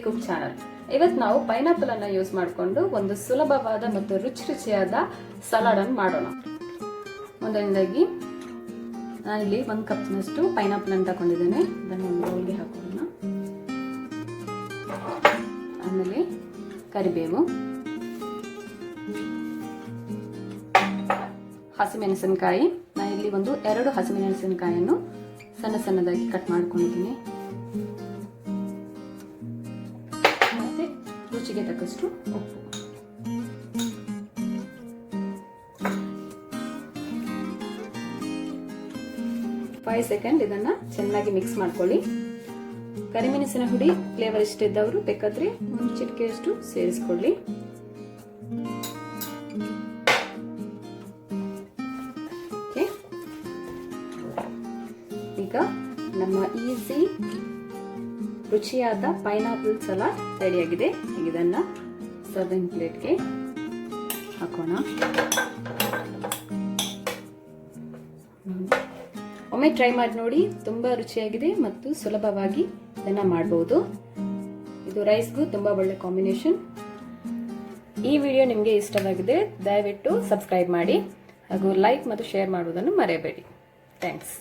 Cook channel. ಇವತ್ತು ನಾವು pineapple ಅನ್ನು ಯೂಸ್ ಮಾಡಿಕೊಂಡು ಒಂದು ಸುಲಭವಾದ ಮತ್ತು ರುಚಿಯಾದ ಸಲಾಡ್ ಅನ್ನು ಮಾಡೋಣ. ಮೊದಲನೇದಾಗಿ ನಾನಿಲ್ಲಿ 1 ಕಪ್ನಷ್ಟು ಪೈನಾಪಲ್ ಅನ್ನು ತಗೊಂಡಿದ್ದೇನೆ. ಅದನ್ನು ಒಂದು ಬೌಲ್ಗೆ ಹಾಕೋಣ. ಆಮೇಲೆ ಕರಿಬೇವು, ಹಸಿಮೆಣಸಿನಕಾಯಿ. ನಾನಿಲ್ಲಿ 2 ಹಸಿಮೆಣಸಿನಕಾಯಿಯನ್ನು ಸಣ್ಣ ಸಣ್ಣದಾಗಿ ಕಟ್ ಮಾಡ್ಕೊಂಡಿದ್ದೀನಿ. ಮತ್ತೆ ರುಚಿಗೆ ತಕ್ಕಷ್ಟು ಉಪ್ಪು. ಫೈವ್ ಸೆಕೆಂಡ್ ಇದನ್ನ ಚೆನ್ನಾಗಿ ಮಿಕ್ಸ್ ಮಾಡ್ಕೊಳ್ಳಿ. ಕರಿಮೆಣಸಿನ ಹುಡಿ ಫ್ಲೇವರ್ ಇಷ್ಟ ಇದ್ದವರು ಬೇಕಾದ್ರೆ 1 ಚಿಟಿಕೆಯಷ್ಟು ಸೇರಿಸ್ಕೊಳ್ಳಿ. ಈಗ ನಮ್ಮ ಈಸಿ ರುಚಿಯಾದ ಪೈನಾಪಲ್ ಸಲಾಡ್ ರೆಡಿಯಾಗಿದೆ. ಈಗ ಇದನ್ನ ಸರ್ವಿಂಗ್ ಪ್ಲೇಟ್ಗೆ ಹಾಕೋಣ. ಒಮ್ಮೆ ಟ್ರೈ ಮಾಡಿ ನೋಡಿ, ತುಂಬಾ ರುಚಿಯಾಗಿದೆ ಮತ್ತು ಸುಲಭವಾಗಿ ಇದನ್ನ ಮಾಡಬಹುದು. ಇದು ರೈಸ್ಗೂ ತುಂಬಾ ಒಳ್ಳೆ ಕಾಂಬಿನೇಷನ್. ಈ ವಿಡಿಯೋ ನಿಮಗೆ ಇಷ್ಟವಾಗಿದೆ ದಯವಿಟ್ಟು ಸಬ್ಸ್ಕ್ರೈಬ್ ಮಾಡಿ ಹಾಗೂ ಲೈಕ್ ಮತ್ತು ಶೇರ್ ಮಾಡುವುದನ್ನು ಮರೆಯಬೇಡಿ. ಥ್ಯಾಂಕ್ಸ್.